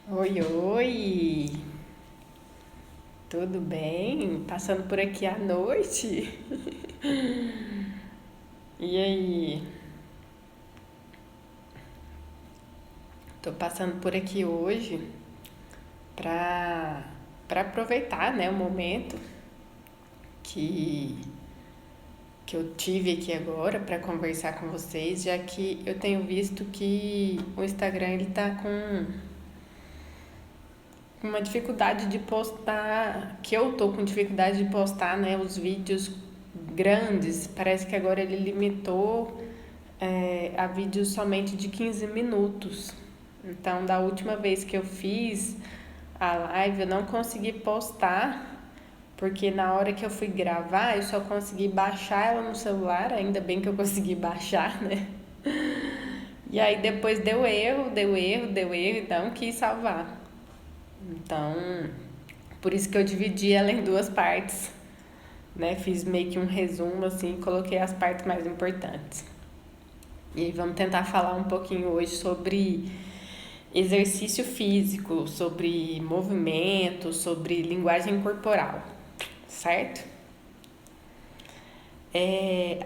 Oi, oi! Tudo bem? Passando por aqui à noite? E aí? Tô passando por aqui hoje pra, pra aproveitar, né, o momento que, que eu tive aqui agora pra conversar com vocês, já que eu tenho visto que o Instagram ele tá com uma dificuldade de postar, que eu tô com dificuldade de postar, né, os vídeos grandes. Parece que agora ele limitou a vídeos somente de 15 minutos. Então, da última vez que eu fiz a live, eu não consegui postar, porque na hora que eu fui gravar, eu só consegui baixar ela no celular, ainda bem que eu consegui baixar, né? E aí depois deu erro, então quis salvar. Então, por isso que eu dividi ela em duas partes, né? Fiz meio que um resumo assim, coloquei as partes mais importantes. E vamos tentar falar um pouquinho hoje sobre exercício físico, sobre movimento, sobre linguagem corporal, certo?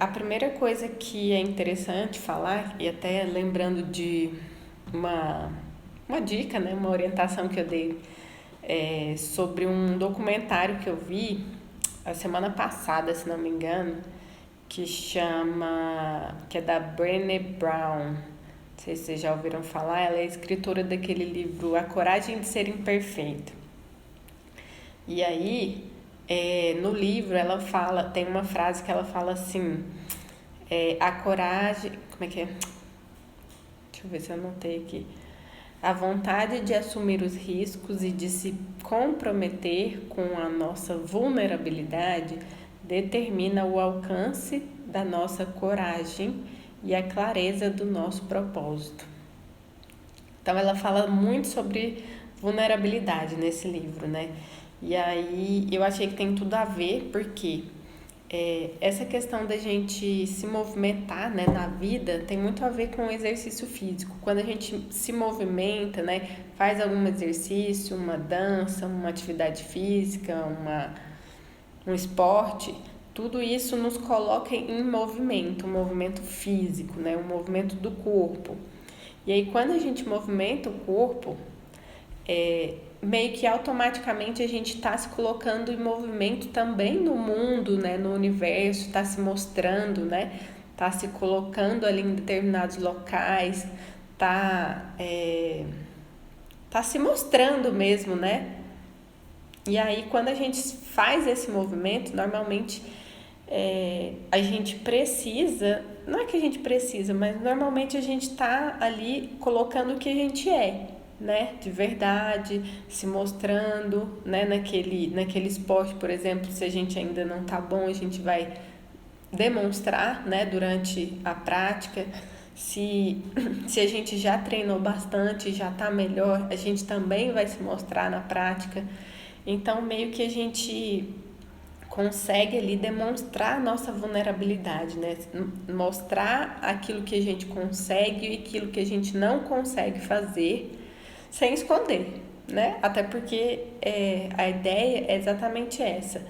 A primeira coisa que é interessante falar, e até lembrando de uma, uma dica, né, uma orientação que eu dei sobre um documentário que eu vi a semana passada, se não me engano, que é da Brené Brown. Não sei se vocês já ouviram falar, ela é escritora daquele livro A Coragem de Ser Imperfeito. E aí, no livro, ela fala, tem uma frase que ela fala assim, a coragem, como é que é? Deixa eu ver se eu anotei aqui. A vontade de assumir os riscos e de se comprometer com a nossa vulnerabilidade determina o alcance da nossa coragem e a clareza do nosso propósito. Então ela fala muito sobre vulnerabilidade nesse livro, né? E aí eu achei que tem tudo a ver, porque essa questão da gente se movimentar, né, na vida tem muito a ver com o exercício físico. Quando a gente se movimenta, né, faz algum exercício, uma dança, uma atividade física, um esporte, tudo isso nos coloca em movimento, um movimento físico, né, um movimento do corpo. E aí quando a gente movimenta o corpo, meio que automaticamente a gente está se colocando em movimento também no mundo, né, no universo, está se mostrando, né, está se colocando ali em determinados locais, tá se mostrando mesmo, né? E aí quando a gente faz esse movimento, normalmente a gente precisa, não é que a gente precisa, mas normalmente a gente está ali colocando o que a gente é, né? De verdade, se mostrando, né? Naquele esporte, por exemplo, se a gente ainda não tá bom, a gente vai demonstrar, né? Durante a prática. Se a gente já treinou bastante, já tá melhor, a gente também vai se mostrar na prática. Então, meio que a gente consegue ali demonstrar a nossa vulnerabilidade, né? Mostrar aquilo que a gente consegue e aquilo que a gente não consegue fazer sem esconder, né? Até porque a ideia é exatamente essa.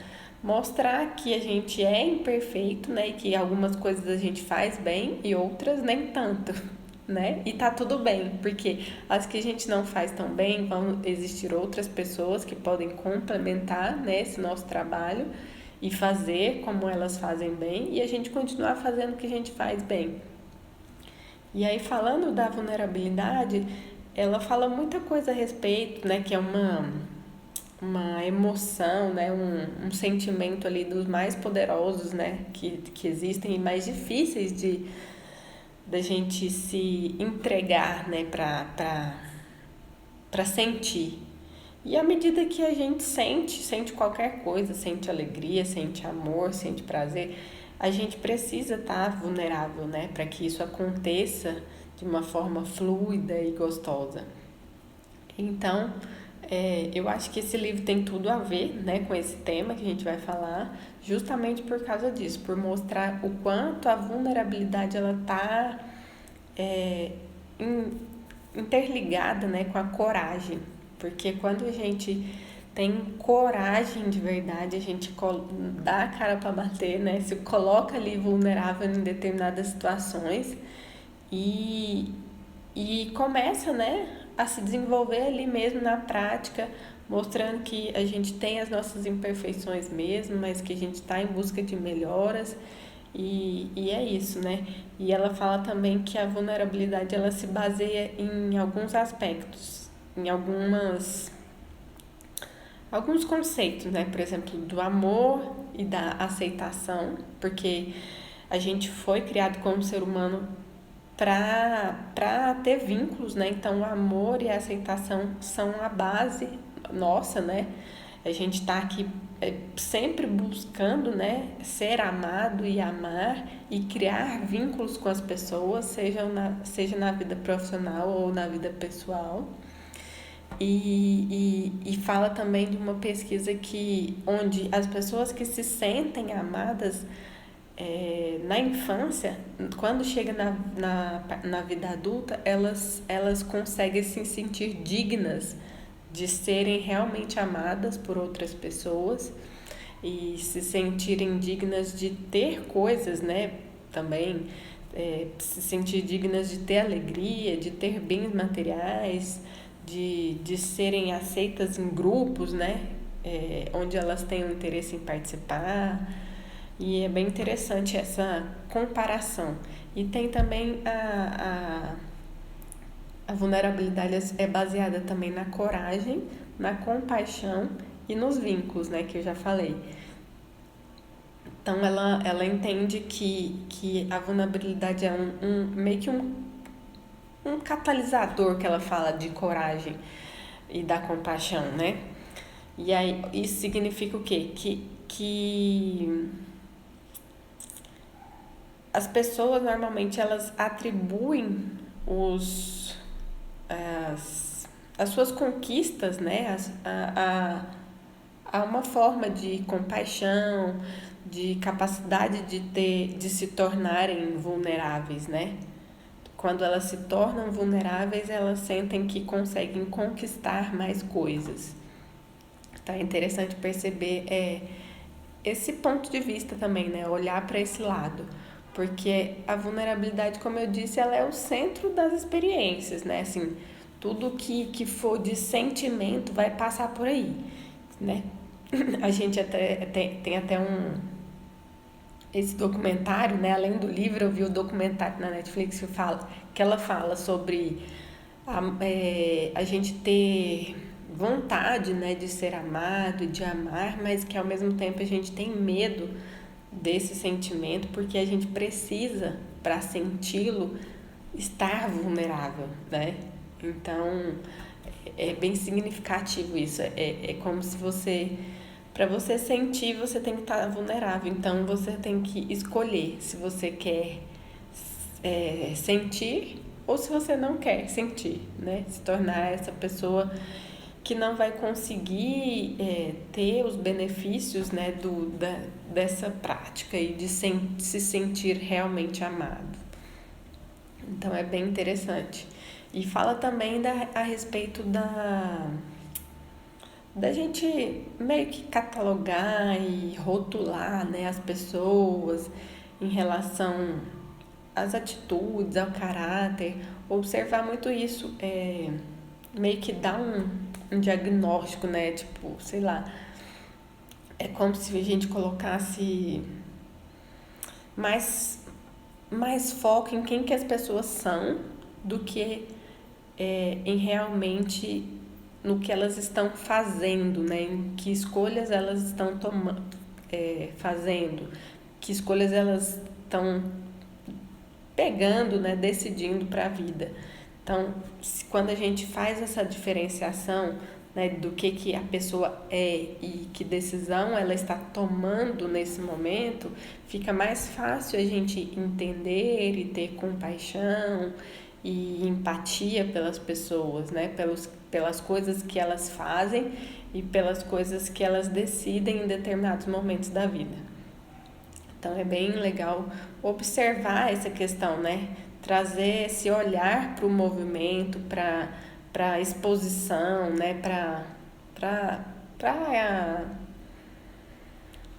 Mostrar que a gente é imperfeito, né? E que algumas coisas a gente faz bem e outras nem tanto, né? E tá tudo bem, porque as que a gente não faz tão bem, vão existir outras pessoas que podem complementar, né, esse nosso trabalho e fazer como elas fazem bem e a gente continuar fazendo o que a gente faz bem. E aí falando da vulnerabilidade, ela fala muita coisa a respeito, né, que é uma emoção, né, um sentimento ali dos mais poderosos, né, que existem e mais difíceis de da gente se entregar, né, para sentir. E à medida que a gente sente qualquer coisa, sente alegria, sente amor, sente prazer, a gente precisa estar vulnerável, né, para que isso aconteça de uma forma fluida e gostosa. Então, eu acho que esse livro tem tudo a ver, né, com esse tema que a gente vai falar, justamente por causa disso, por mostrar o quanto a vulnerabilidade ela está é, interligada, né, com a coragem. Porque quando a gente tem coragem de verdade, a gente dá a cara para bater, né? Se coloca ali vulnerável em determinadas situações e, e começa, né, a se desenvolver ali mesmo na prática, mostrando que a gente tem as nossas imperfeições mesmo, mas que a gente está em busca de melhoras. E é isso, né? E ela fala também que a vulnerabilidade ela se baseia em alguns aspectos, em alguns conceitos, né? Por exemplo, do amor e da aceitação, porque a gente foi criado como ser humano para ter vínculos, né? Então, o amor e a aceitação são a base nossa, né? A gente está aqui sempre buscando, né, ser amado e amar e criar vínculos com as pessoas, seja na vida profissional ou na vida pessoal. E fala também de uma pesquisa onde as pessoas que se sentem amadas na infância, quando chega na vida adulta, elas conseguem se sentir dignas de serem realmente amadas por outras pessoas e se sentirem dignas de ter coisas, né? Também se sentir dignas de ter alegria, de ter bens materiais, de serem aceitas em grupos, né? Onde elas têm um interesse em participar. E é bem interessante essa comparação. E tem também a vulnerabilidade é baseada também na coragem, na compaixão e nos vínculos, né, que eu já falei. Então ela entende que a vulnerabilidade é meio que um catalisador que ela fala de coragem e da compaixão, né? E aí isso significa o quê? Que as pessoas normalmente elas atribuem as suas conquistas, né, a uma forma de compaixão, de capacidade de se tornarem vulneráveis, né? Quando elas se tornam vulneráveis, elas sentem que conseguem conquistar mais coisas. Então é interessante perceber esse ponto de vista também, né? Olhar para esse lado. Porque a vulnerabilidade, como eu disse, ela é o centro das experiências, né? Assim, tudo que for de sentimento vai passar por aí, né? A gente até tem até esse documentário, né? Além do livro, eu vi o documentário na Netflix que ela fala sobre a gente ter vontade, né, de ser amado e de amar, mas que ao mesmo tempo a gente tem medo desse sentimento porque a gente precisa, para senti-lo, estar vulnerável, né? Então é bem significativo isso. É como se para você sentir, você tem que estar vulnerável. Então você tem que escolher se você quer sentir ou se você não quer sentir, né? Se tornar essa pessoa que não vai conseguir ter os benefícios, né, dessa prática e de se sentir realmente amado. Então é bem interessante. E fala também a respeito da gente meio que catalogar e rotular, né, as pessoas em relação às atitudes, ao caráter, observar muito isso, meio que dá um diagnóstico, né, tipo, sei lá, é como se a gente colocasse mais foco em quem que as pessoas são do que em realmente no que elas estão fazendo, né? Em que escolhas elas estão fazendo, que escolhas elas estão pegando, né? Decidindo para a vida. Então, quando a gente faz essa diferenciação, né, do que a pessoa é e que decisão ela está tomando nesse momento, fica mais fácil a gente entender e ter compaixão e empatia pelas pessoas, né, pelas coisas que elas fazem e pelas coisas que elas decidem em determinados momentos da vida. Então é bem legal observar essa questão, né? Trazer esse olhar para o movimento, para para exposição, né? Para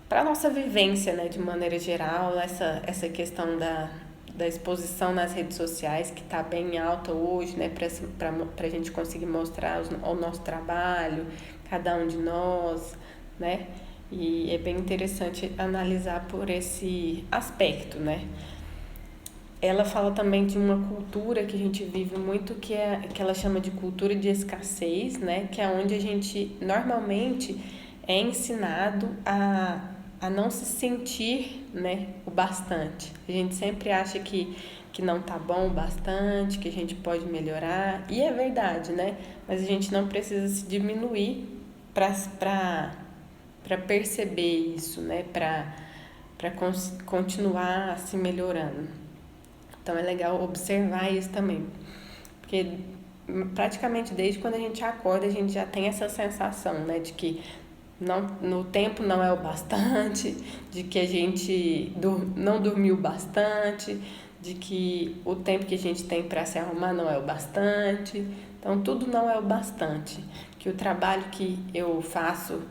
a nossa vivência, né? De maneira geral, essa questão da exposição nas redes sociais, que está bem alta hoje, né? Para a gente conseguir mostrar o nosso trabalho, cada um de nós, né? E é bem interessante analisar por esse aspecto, né? Ela fala também de uma cultura que a gente vive muito, que ela chama de cultura de escassez, né? Que é onde a gente normalmente é ensinado a não se sentir, né, o bastante. A gente sempre acha que não tá bom o bastante, que a gente pode melhorar, e é verdade, né? Mas a gente não precisa se diminuir para perceber isso, né? Para continuar se melhorando. Então é legal observar isso também, porque praticamente desde quando a gente acorda a gente já tem essa sensação, né, de que no tempo não é o bastante, de que a gente não dormiu bastante, de que o tempo que a gente tem para se arrumar não é o bastante. Então tudo não é o bastante, que o trabalho que eu faço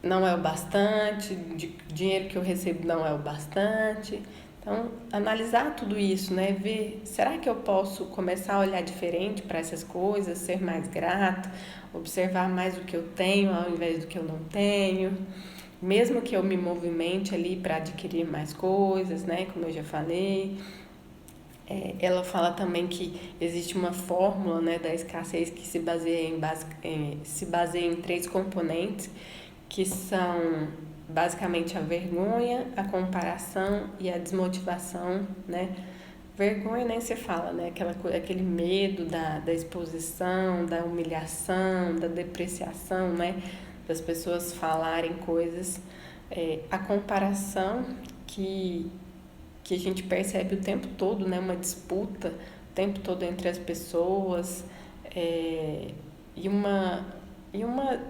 não é o bastante, o dinheiro que eu recebo não é o bastante. Então, analisar tudo isso, né? Ver, será que eu posso começar a olhar diferente para essas coisas, ser mais grato, observar mais o que eu tenho ao invés do que eu não tenho, mesmo que eu me movimente ali para adquirir mais coisas, né? Como eu já falei. Ela fala também que existe uma fórmula, né, da escassez que se baseia em 3 componentes, que são basicamente a vergonha, a comparação e a desmotivação, né? Vergonha nem se fala, né? Aquele medo da exposição, da humilhação, da depreciação, né? Das pessoas falarem coisas. A comparação que a gente percebe o tempo todo, né? Uma disputa o tempo todo entre as pessoas, e uma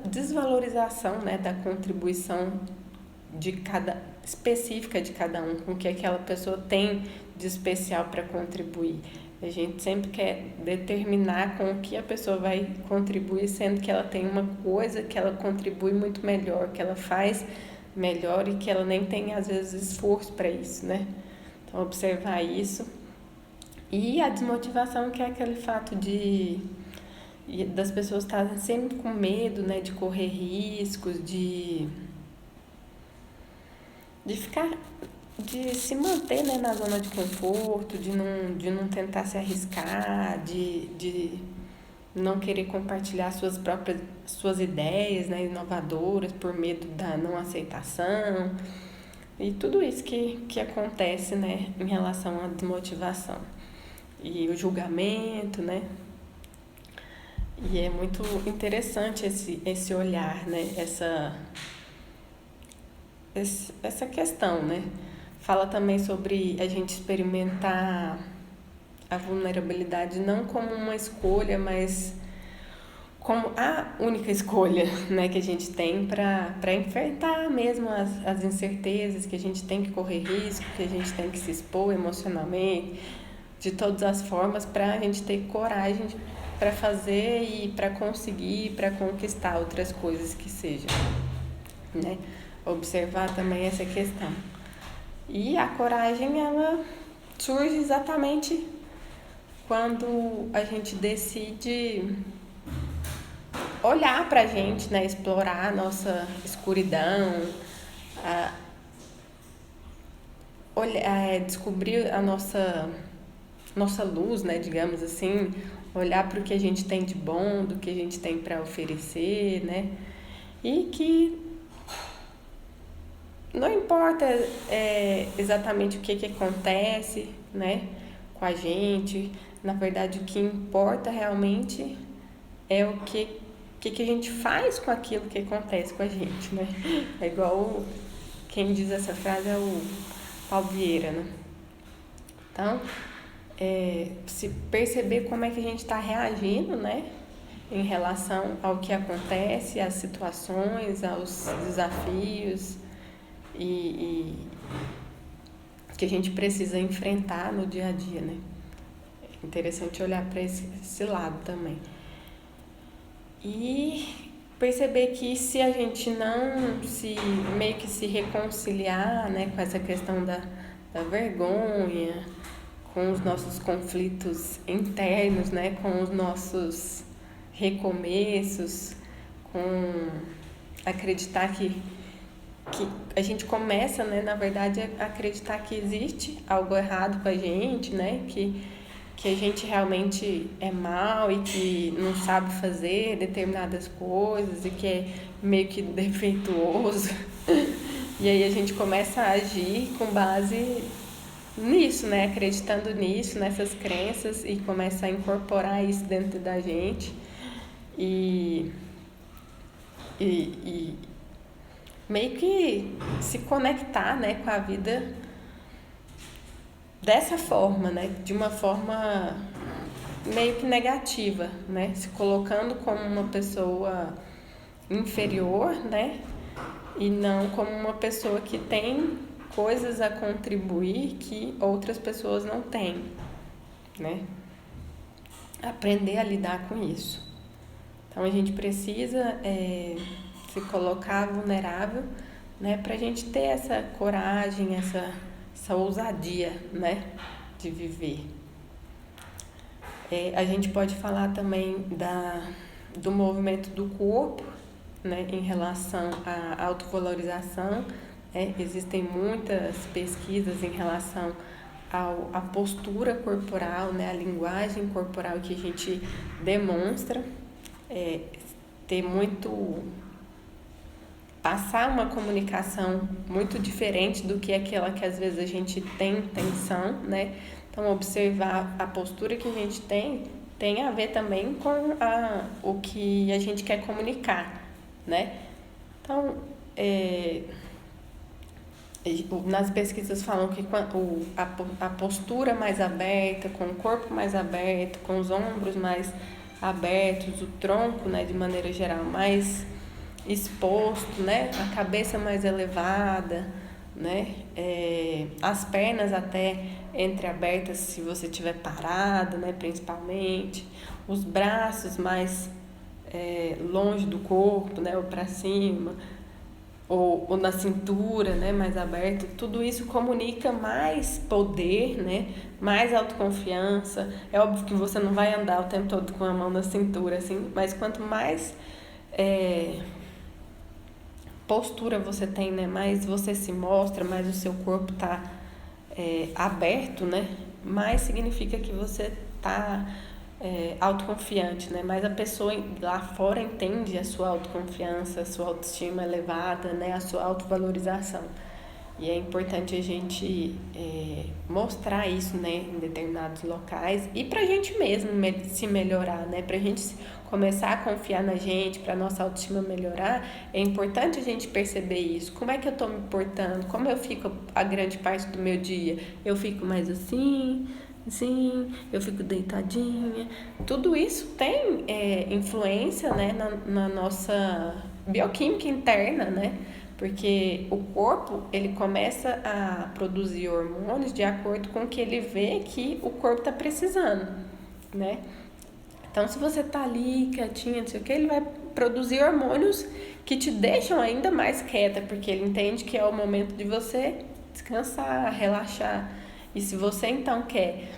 desvalorização, né? Da contribuição específica de cada um, com o que aquela pessoa tem de especial para contribuir. A gente sempre quer determinar com o que a pessoa vai contribuir, sendo que ela tem uma coisa que ela contribui muito melhor, que ela faz melhor e que ela nem tem, às vezes, esforço para isso, né? Então, observar isso. E a desmotivação, que é aquele fato das pessoas estarem sempre com medo, né, de correr riscos, de se manter, né, na zona de conforto, de não tentar se arriscar, de não querer compartilhar suas ideias, né, inovadoras por medo da não aceitação, e tudo isso que acontece, né, em relação à desmotivação e o julgamento, né. E é muito interessante esse olhar, né, essa questão, né? Fala também sobre a gente experimentar a vulnerabilidade não como uma escolha, mas como a única escolha, né, que a gente tem para enfrentar mesmo as incertezas, que a gente tem que correr risco, que a gente tem que se expor emocionalmente, de todas as formas, para a gente ter coragem para fazer e para conseguir, para conquistar outras coisas que sejam, né? Observar também essa questão. E a coragem, ela surge exatamente quando a gente decide olhar pra gente, né? Explorar a nossa escuridão, descobrir a nossa luz, né? Digamos assim, olhar para o que a gente tem de bom, do que a gente tem para oferecer, né? E que não importa exatamente o que acontece, né, com a gente. Na verdade, o que importa realmente é o que a gente faz com aquilo que acontece com a gente, né? É igual quem diz essa frase é o Paulo Vieira, né? Então, se perceber como é que a gente está reagindo, né, em relação ao que acontece, às situações, aos desafios e que a gente precisa enfrentar no dia a dia, né? Interessante olhar para esse lado também. E perceber que se a gente não se meio que se reconciliar, né, com essa questão da vergonha, com os nossos conflitos internos, né, com os nossos recomeços, com acreditar que a gente começa, né, na verdade, a acreditar que existe algo errado com a gente, né, que a gente realmente é mal e que não sabe fazer determinadas coisas e que é meio que defeituoso. E aí a gente começa a agir com base nisso, né? Acreditando nisso, nessas crenças e começa a incorporar isso dentro da gente e, e meio que se conectar, né, com a vida dessa forma, né? De uma forma meio que negativa, né? Se colocando como uma pessoa inferior, né? E não como uma pessoa que tem coisas a contribuir que outras pessoas não têm, né? Aprender a lidar com isso. Então a gente precisa se colocar vulnerável, né? Pra gente ter essa coragem, essa ousadia, né? De viver. A gente pode falar também do movimento do corpo, né, em relação à autovalorização. Existem muitas pesquisas em relação à postura corporal, né, a linguagem corporal que a gente demonstra, ter muito passar uma comunicação muito diferente do que aquela que às vezes a gente tem intenção, né? Então, observar a postura que a gente tem a ver também com o que a gente quer comunicar, né? Então, nas pesquisas falam que a postura mais aberta, com o corpo mais aberto, com os ombros mais abertos, o tronco, né, de maneira geral, mais exposto, né, a cabeça mais elevada, né, as pernas até entreabertas se você estiver parado, né, principalmente, os braços mais longe do corpo, né, ou para cima, ou na cintura, né, mais aberto. Tudo isso comunica mais poder, né, mais autoconfiança. É óbvio que você não vai andar o tempo todo com a mão na cintura, assim, mas quanto mais postura você tem, né, mais você se mostra, mais o seu corpo está aberto, né, mais significa que você está autoconfiante, né, mais a pessoa lá fora entende a sua autoconfiança, a sua autoestima elevada, né, a sua autovalorização. E é importante a gente mostrar isso, né, em determinados locais e pra gente mesmo se melhorar, né, pra gente começar a confiar na gente, pra nossa autoestima melhorar, é importante a gente perceber isso. Como é que eu tô me portando? Como eu fico a grande parte do meu dia? Eu fico mais assim, eu fico deitadinha. Tudo isso tem influência, né, na nossa bioquímica interna, né? Porque o corpo, ele começa a produzir hormônios de acordo com o que ele vê que o corpo está precisando, né? Então, se você tá ali quietinha, não sei o que, ele vai produzir hormônios que te deixam ainda mais quieta, porque ele entende que é o momento de você descansar, relaxar. E se você, então, quer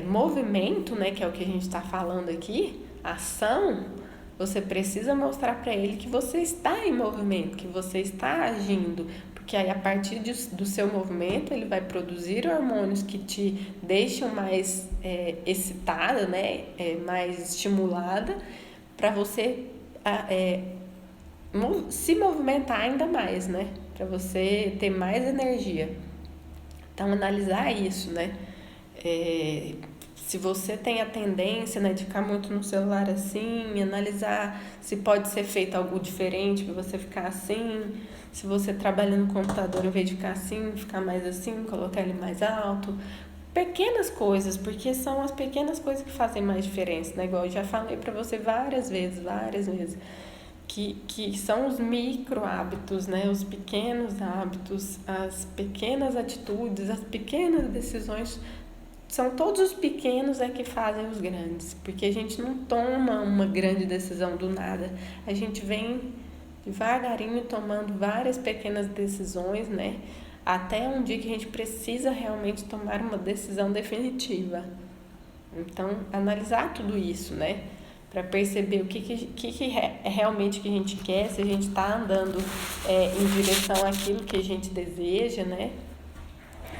movimento, né, que é o que a gente está falando aqui, ação, você precisa mostrar para ele que você está em movimento, que você está agindo, porque aí a partir do seu movimento ele vai produzir hormônios que te deixam mais excitada, né, mais estimulada, para você se movimentar ainda mais, né, para você ter mais energia. Então analisar isso, né, se você tem a tendência, né, de ficar muito no celular assim, analisar se pode ser feito algo diferente para você ficar assim, se você trabalha no computador, em vez de ficar assim, ficar mais assim, colocar ele mais alto. Pequenas coisas, porque são as pequenas coisas que fazem mais diferença, né? Igual eu já falei para você várias vezes, que são os micro hábitos, né? Os pequenos hábitos, as pequenas atitudes, as pequenas decisões são todos os pequenos é que fazem os grandes, porque a gente não toma uma grande decisão do nada, a gente vem devagarinho tomando várias pequenas decisões, né? Até um dia que a gente precisa realmente tomar uma decisão definitiva. Então, analisar tudo isso, né? Para perceber o que é realmente que a gente quer, se a gente está andando em direção àquilo que a gente deseja, né?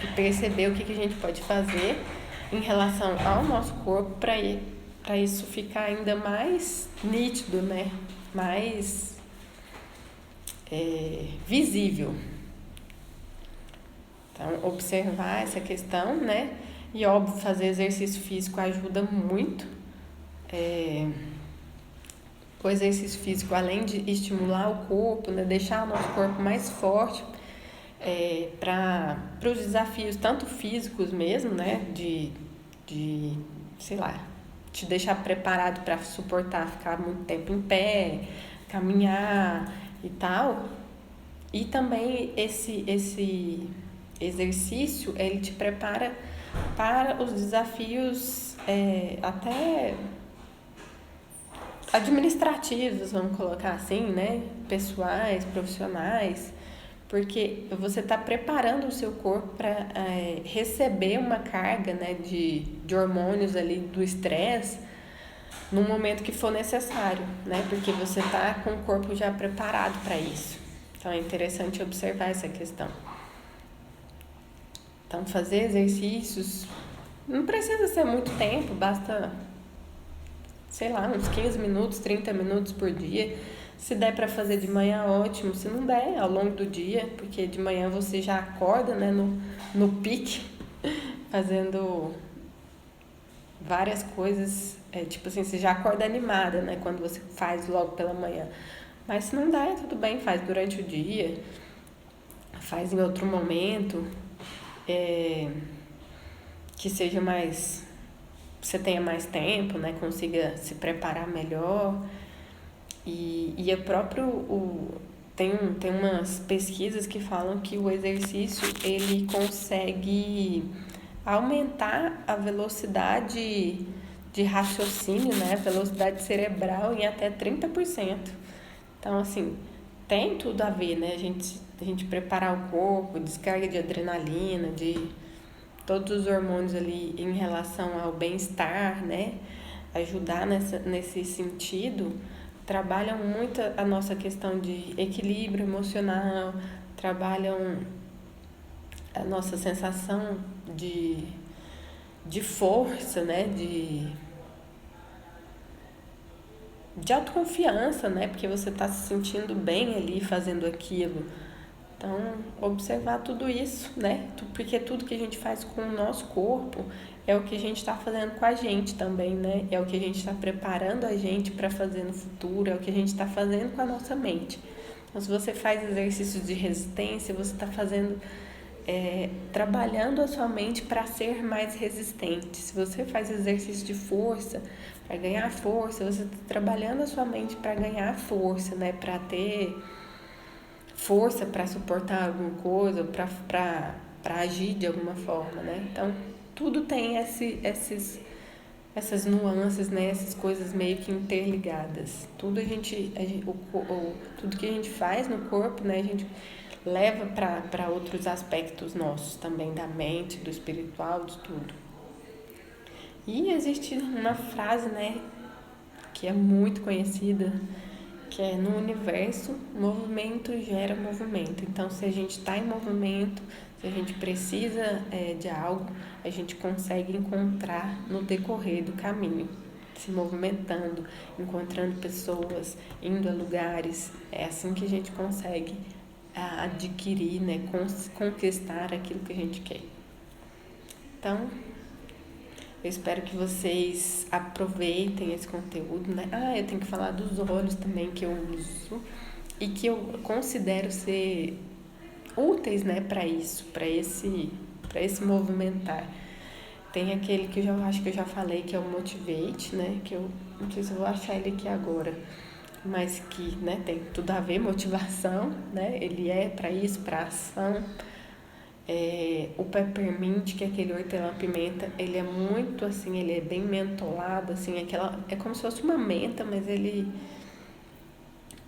E perceber o que a gente pode fazer em relação ao nosso corpo para isso ficar ainda mais nítido, né? Mais visível. Então, observar essa questão, né? E, óbvio, fazer exercício físico ajuda muito. O exercício físico, além de estimular o corpo, né? Deixar o nosso corpo mais forte para os desafios, tanto físicos mesmo, né? Sei lá, te deixar preparado para suportar ficar muito tempo em pé, caminhar e tal. E também esse exercício, ele te prepara para os desafios até administrativos, vamos colocar assim, né? Pessoais, profissionais, porque você está preparando o seu corpo para receber uma carga, né, de hormônios ali do estresse no momento que for necessário, né? Porque você está com o corpo já preparado para isso. Então é interessante observar essa questão. Então, fazer exercícios não precisa ser muito tempo, basta, sei lá, uns 15 minutos, 30 minutos por dia. Se der para fazer de manhã, ótimo. Se não der, ao longo do dia, porque de manhã você já acorda, né, no pique, fazendo várias coisas, tipo assim, você já acorda animada, né, quando você faz logo pela manhã. Mas se não der, tudo bem, faz durante o dia, faz em outro momento. Que seja mais, você tenha mais tempo, né, consiga se preparar melhor. E o próprio tem umas pesquisas que falam que o exercício ele consegue aumentar a velocidade de raciocínio, né, velocidade cerebral em até 30%. Então, assim, tem tudo a ver, né, a gente preparar o corpo, descarga de adrenalina, de todos os hormônios ali em relação ao bem-estar, né? Ajudar nesse sentido, trabalham muito a nossa questão de equilíbrio emocional, trabalham a nossa sensação de força, né? De autoconfiança, né? Porque você está se sentindo bem ali fazendo aquilo. Então, observar tudo isso, né? Porque tudo que a gente faz com o nosso corpo é o que a gente está fazendo com a gente também, né? É o que a gente está preparando a gente para fazer no futuro, é o que a gente está fazendo com a nossa mente. Então, se você faz exercícios de resistência, você está fazendo, trabalhando a sua mente para ser mais resistente. Se você faz exercício de força, para ganhar força, você está trabalhando a sua mente para ganhar força, né? Para ter força para suportar alguma coisa, para agir de alguma forma, né? Então, tudo tem essas nuances, né? Essas coisas meio que interligadas. Tudo tudo que a gente faz no corpo, né? A gente leva para outros aspectos nossos também, da mente, do espiritual, de tudo. E existe uma frase, né? Que é muito conhecida, que é: no universo, movimento gera movimento. Então, se a gente está em movimento, se a gente precisa de algo, a gente consegue encontrar no decorrer do caminho, se movimentando, encontrando pessoas, indo a lugares. É assim que a gente consegue adquirir, né, conquistar aquilo que a gente quer. Então, eu espero que vocês aproveitem esse conteúdo, né? Eu tenho que falar dos olhos também que eu uso e que eu considero ser úteis, né, para isso, para esse movimentar. Tem aquele que eu acho que eu já falei, que é o Motivate, né? Que eu não sei se eu vou achar ele aqui agora, mas que, né, tem tudo a ver, motivação, né? Ele é para isso, para ação. O peppermint, que é aquele hortelã-pimenta, ele é muito assim, ele é bem mentolado, assim, é como se fosse uma menta, mas ele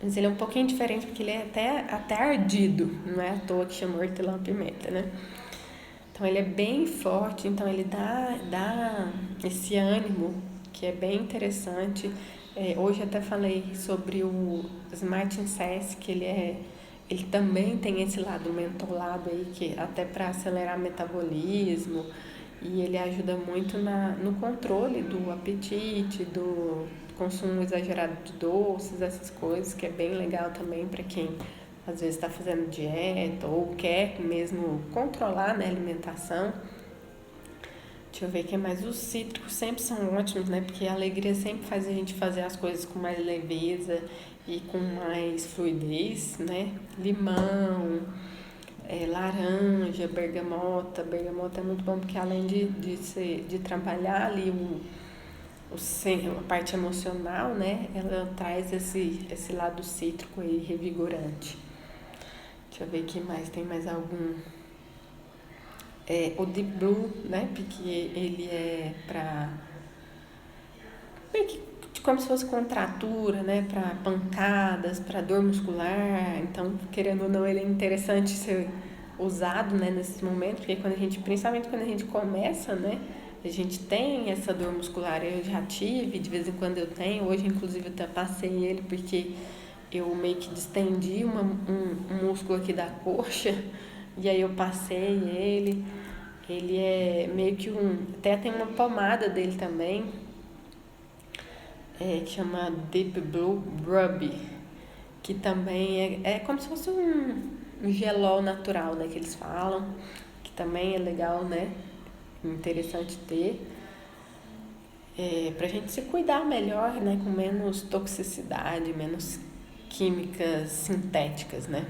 é um pouquinho diferente porque ele é até ardido, não é à toa que chama hortelã-pimenta, né? Então ele é bem forte, então ele dá esse ânimo que é bem interessante. Hoje até falei sobre o Smart Incess, que ele também tem esse lado mentolado aí, que até para acelerar o metabolismo, e ele ajuda muito no controle do apetite, do consumo exagerado de doces, essas coisas, que é bem legal também para quem às vezes está fazendo dieta ou quer mesmo controlar, né, a alimentação. Deixa eu ver o que mais. Os cítricos sempre são ótimos, né? Porque a alegria sempre faz a gente fazer as coisas com mais leveza e com mais fluidez, né? Limão, laranja, bergamota. Bergamota é muito bom porque além de trabalhar ali a parte emocional, né? Ela traz esse lado cítrico e revigorante. Deixa eu ver aqui mais, tem mais algum. O Deep Blue, né? Porque ele é para meio que como se fosse contratura, né? Para pancadas, para dor muscular. Então, querendo ou não, ele é interessante ser usado, né? Nesses momentos, porque principalmente quando a gente começa, né? A gente tem essa dor muscular. Eu já tive, de vez em quando eu tenho. Hoje, inclusive, eu até passei ele porque eu meio que distendi um músculo aqui da coxa. E aí eu passei ele. Ele é meio que até tem uma pomada dele também, que chama Deep Blue Rub, que também é como se fosse um gelol natural, né, que eles falam, que também é legal, né, interessante ter, pra gente se cuidar melhor, né, com menos toxicidade, menos químicas sintéticas, né.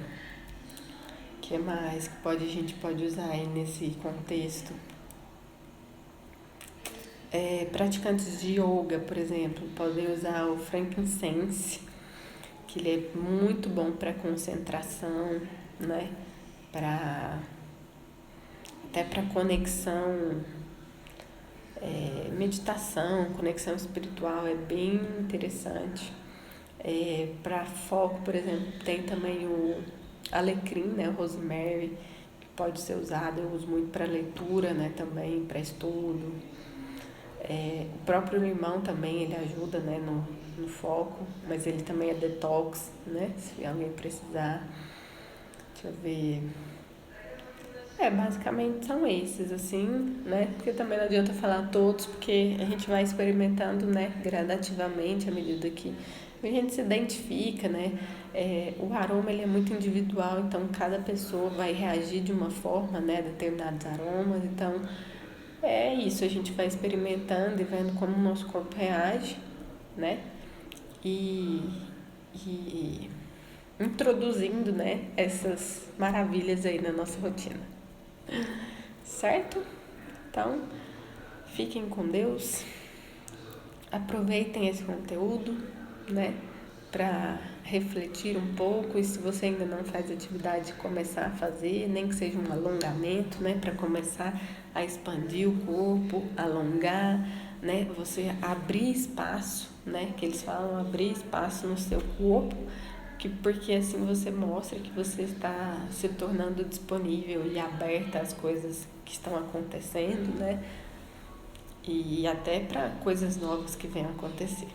O que mais que a gente pode usar aí nesse contexto? Praticantes de yoga, por exemplo, podem usar o frankincense, que ele é muito bom para concentração, né? Até para conexão, meditação, conexão espiritual, é bem interessante. Para foco, por exemplo, tem também o alecrim, né? O rosemary, que pode ser usado, eu uso muito para leitura, né? Também para estudo. O próprio limão também ele ajuda, né, no foco, mas ele também é detox, né, se alguém precisar. Deixa eu ver. Basicamente são esses, assim, né, porque também não adianta falar todos, porque a gente vai experimentando, né, gradativamente à medida que a gente se identifica, né. O aroma ele é muito individual, então cada pessoa vai reagir de uma forma, né, a determinados aromas, então é isso, a gente vai experimentando e vendo como o nosso corpo reage, né? E introduzindo, né, essas maravilhas aí na nossa rotina. Certo? Então, fiquem com Deus. Aproveitem esse conteúdo, né, para refletir um pouco, e se você ainda não faz atividade, começar a fazer, nem que seja um alongamento, né, para começar a expandir o corpo, alongar, né, você abrir espaço, né, que eles falam abrir espaço no seu corpo, porque assim você mostra que você está se tornando disponível e aberta às coisas que estão acontecendo, né, e até para coisas novas que venham acontecer.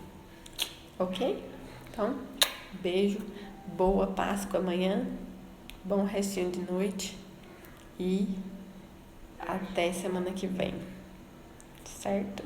Ok? Então, beijo, boa Páscoa amanhã, bom restinho de noite e até semana que vem, certo?